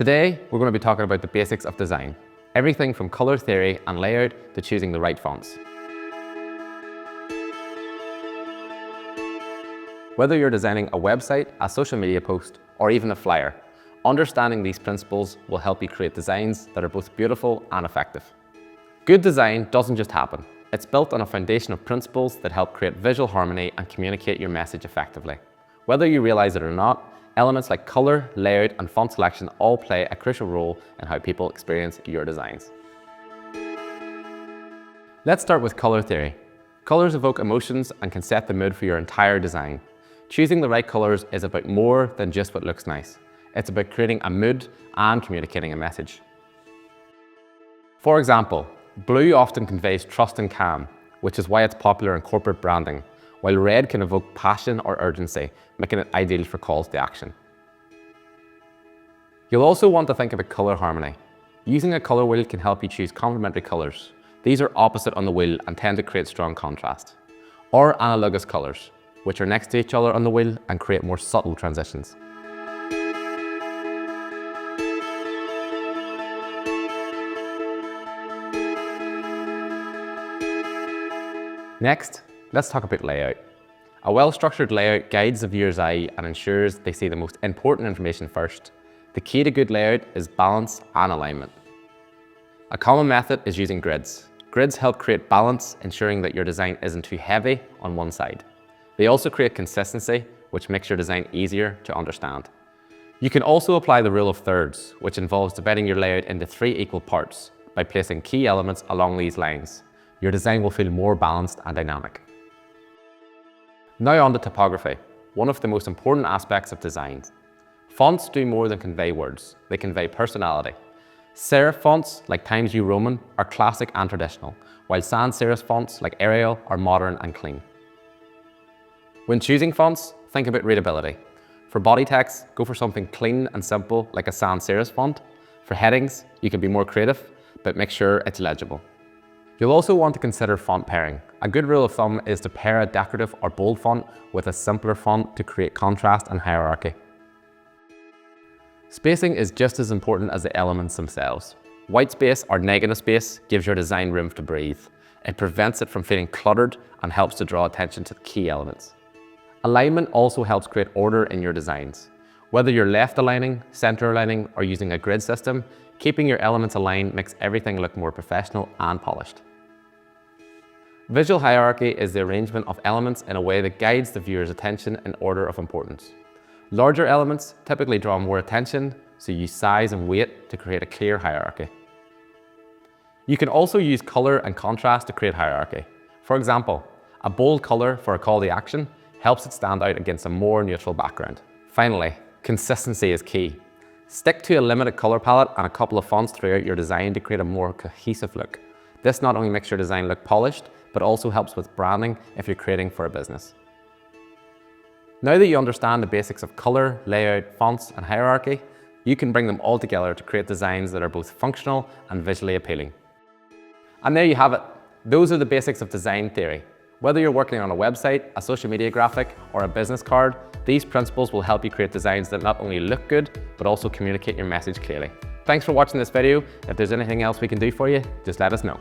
Today, we're going to be talking about the basics of design. Everything from color theory and layout to choosing the right fonts. Whether you're designing a website, a social media post, or even a flyer, understanding these principles will help you create designs that are both beautiful and effective. Good design doesn't just happen. It's built on a foundation of principles that help create visual harmony and communicate your message effectively. Whether you realize it or not, elements like color, layout, and font selection all play a crucial role in how people experience your designs. Let's start with color theory. Colors evoke emotions and can set the mood for your entire design. Choosing the right colors is about more than just what looks nice. It's about creating a mood and communicating a message. For example, blue often conveys trust and calm, which is why it's popular in corporate branding, while red can evoke passion or urgency, making it ideal for calls to action. You'll also want to think about color harmony. Using a color wheel can help you choose complementary colors. These are opposite on the wheel and tend to create strong contrast. Or analogous colors, which are next to each other on the wheel and create more subtle transitions. Next, let's talk about layout. A well-structured layout guides the viewer's eye and ensures they see the most important information first. The key to good layout is balance and alignment. A common method is using grids. Grids help create balance, ensuring that your design isn't too heavy on one side. They also create consistency, which makes your design easier to understand. You can also apply the rule of thirds, which involves dividing your layout into 3 equal parts. By placing key elements along these lines, your design will feel more balanced and dynamic. Now on to typography, one of the most important aspects of design. Fonts do more than convey words, they convey personality. Serif fonts like Times New Roman are classic and traditional, while sans serif fonts like Arial are modern and clean. When choosing fonts, think about readability. For body text, go for something clean and simple like a sans serif font. For headings, you can be more creative, but make sure it's legible. You'll also want to consider font pairing. A good rule of thumb is to pair a decorative or bold font with a simpler font to create contrast and hierarchy. Spacing is just as important as the elements themselves. White space or negative space gives your design room to breathe. It prevents it from feeling cluttered and helps to draw attention to the key elements. Alignment also helps create order in your designs. Whether you're left aligning, center aligning, or using a grid system, keeping your elements aligned makes everything look more professional and polished. Visual hierarchy is the arrangement of elements in a way that guides the viewer's attention in order of importance. Larger elements typically draw more attention, so use size and weight to create a clear hierarchy. You can also use color and contrast to create hierarchy. For example, a bold color for a call to action helps it stand out against a more neutral background. Finally, consistency is key. Stick to a limited color palette and a couple of fonts throughout your design to create a more cohesive look. This not only makes your design look polished, but also helps with branding if you're creating for a business. Now that you understand the basics of color, layout, fonts, and hierarchy, you can bring them all together to create designs that are both functional and visually appealing. And there you have it. Those are the basics of design theory. Whether you're working on a website, a social media graphic, or a business card, these principles will help you create designs that not only look good, but also communicate your message clearly. Thanks for watching this video. If there's anything else we can do for you, just let us know.